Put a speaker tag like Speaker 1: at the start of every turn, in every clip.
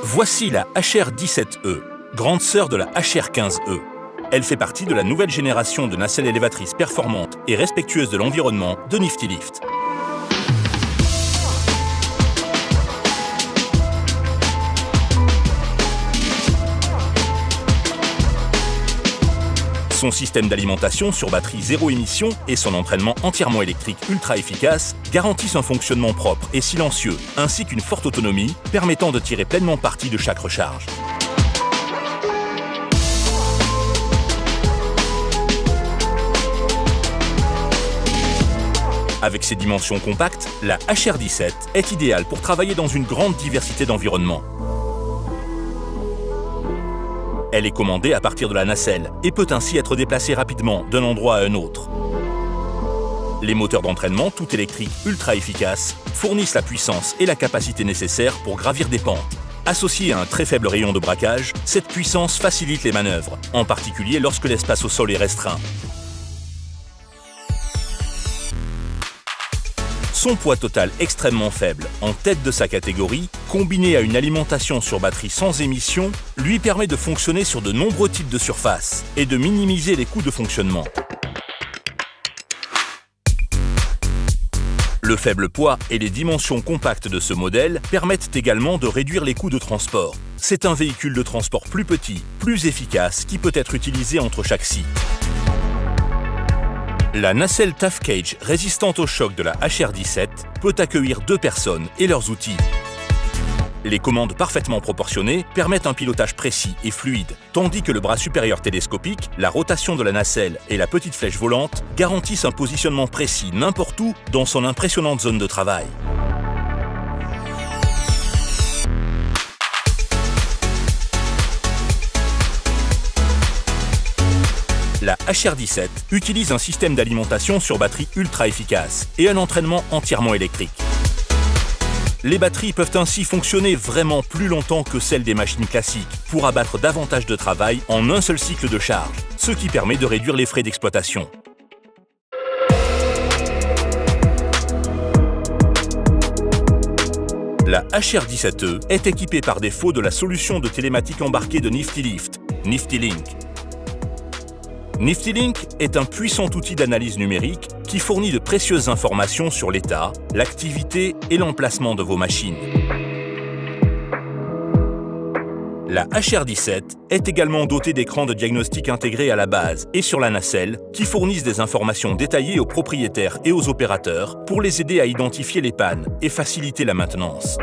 Speaker 1: Voici la HR17E, grande sœur de la HR15E. Elle fait partie de la nouvelle génération de nacelles élévatrices performantes et respectueuses de l'environnement de Niftilift. Son système d'alimentation sur batterie zéro émission et son entraînement entièrement électrique ultra efficace garantissent un fonctionnement propre et silencieux, ainsi qu'une forte autonomie permettant de tirer pleinement parti de chaque recharge. Avec ses dimensions compactes, la HR17 est idéale pour travailler dans une grande diversité d'environnements. Elle est commandée à partir de la nacelle et peut ainsi être déplacée rapidement d'un endroit à un autre. Les moteurs d'entraînement, tout électriques ultra efficaces, fournissent la puissance et la capacité nécessaires pour gravir des pentes. Associée à un très faible rayon de braquage, cette puissance facilite les manœuvres, en particulier lorsque l'espace au sol est restreint. Son poids total extrêmement faible, en tête de sa catégorie, combiné à une alimentation sur batterie sans émission, lui permet de fonctionner sur de nombreux types de surfaces et de minimiser les coûts de fonctionnement. Le faible poids et les dimensions compactes de ce modèle permettent également de réduire les coûts de transport. C'est un véhicule de transport plus petit, plus efficace, qui peut être utilisé entre chaque site. La nacelle Tough Cage résistante au choc de la HR17 peut accueillir 2 personnes et leurs outils. Les commandes parfaitement proportionnées permettent un pilotage précis et fluide, tandis que le bras supérieur télescopique, la rotation de la nacelle et la petite flèche volante garantissent un positionnement précis n'importe où dans son impressionnante zone de travail. La HR17 utilise un système d'alimentation sur batterie ultra efficace et un entraînement entièrement électrique. Les batteries peuvent ainsi fonctionner vraiment plus longtemps que celles des machines classiques pour abattre davantage de travail en un seul cycle de charge, ce qui permet de réduire les frais d'exploitation. La HR17E est équipée par défaut de la solution de télématique embarquée de Niftilift, Niftilink. Niftilink est un puissant outil d'analyse numérique qui fournit de précieuses informations sur l'état, l'activité et l'emplacement de vos machines. La HR17 est également dotée d'écrans de diagnostic intégrés à la base et sur la nacelle qui fournissent des informations détaillées aux propriétaires et aux opérateurs pour les aider à identifier les pannes et faciliter la maintenance.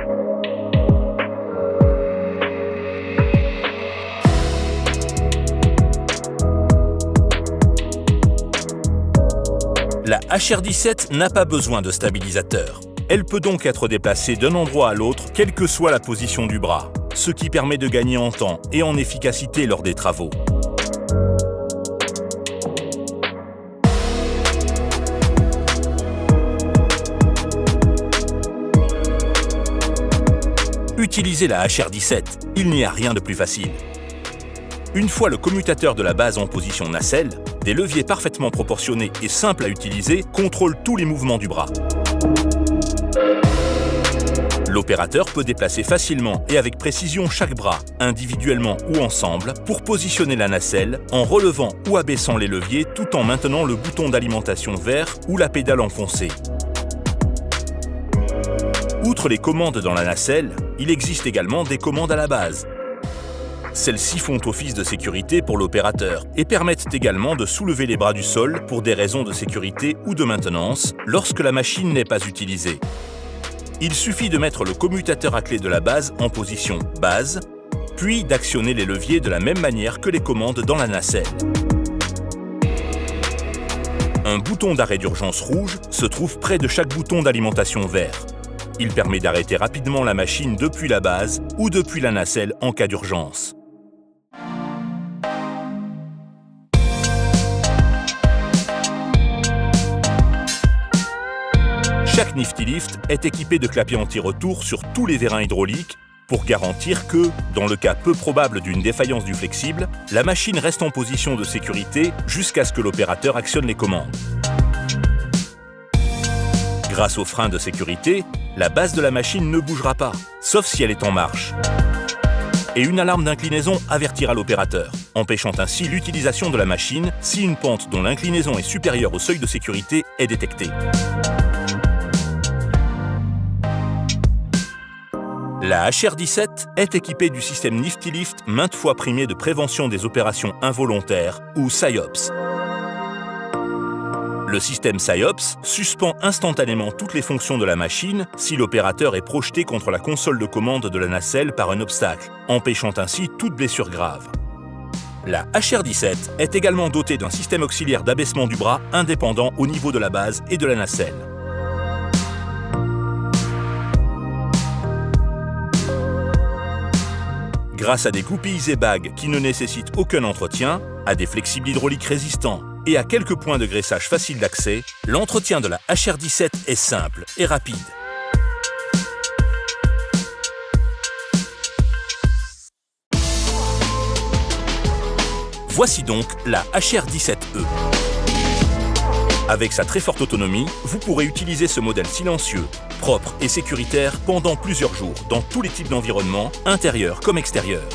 Speaker 1: La HR17 n'a pas besoin de stabilisateur. Elle peut donc être déplacée d'un endroit à l'autre, quelle que soit la position du bras, ce qui permet de gagner en temps et en efficacité lors des travaux. Utiliser la HR17, il n'y a rien de plus facile. Une fois le commutateur de la base en position nacelle, des leviers parfaitement proportionnés et simples à utiliser contrôlent tous les mouvements du bras. L'opérateur peut déplacer facilement et avec précision chaque bras, individuellement ou ensemble, pour positionner la nacelle en relevant ou abaissant les leviers tout en maintenant le bouton d'alimentation vert ou la pédale enfoncée. Outre les commandes dans la nacelle, il existe également des commandes à la base. Celles-ci font office de sécurité pour l'opérateur et permettent également de soulever les bras du sol pour des raisons de sécurité ou de maintenance lorsque la machine n'est pas utilisée. Il suffit de mettre le commutateur à clé de la base en position base, puis d'actionner les leviers de la même manière que les commandes dans la nacelle. Un bouton d'arrêt d'urgence rouge se trouve près de chaque bouton d'alimentation vert. Il permet d'arrêter rapidement la machine depuis la base ou depuis la nacelle en cas d'urgence. Chaque Niftilift est équipé de clapiers anti-retour sur tous les vérins hydrauliques pour garantir que, dans le cas peu probable d'une défaillance du flexible, la machine reste en position de sécurité jusqu'à ce que l'opérateur actionne les commandes. Grâce aux freins de sécurité, la base de la machine ne bougera pas, sauf si elle est en marche. et une alarme d'inclinaison avertira l'opérateur, empêchant ainsi l'utilisation de la machine si une pente dont l'inclinaison est supérieure au seuil de sécurité est détectée. La HR-17 est équipée du système Nifty Lift maintes fois primé de prévention des opérations involontaires ou SIOPS. Le système SIOPS suspend instantanément toutes les fonctions de la machine si l'opérateur est projeté contre la console de commande de la nacelle par un obstacle, empêchant ainsi toute blessure grave. La HR-17 est également dotée d'un système auxiliaire d'abaissement du bras indépendant au niveau de la base et de la nacelle. Grâce à des goupilles et bagues qui ne nécessitent aucun entretien, à des flexibles hydrauliques résistants et à quelques points de graissage faciles d'accès, l'entretien de la HR-17 est simple et rapide. Voici donc la HR-17E. Avec sa très forte autonomie, vous pourrez utiliser ce modèle silencieux, propre et sécuritaire pendant plusieurs jours dans tous les types d'environnements, intérieurs comme extérieurs.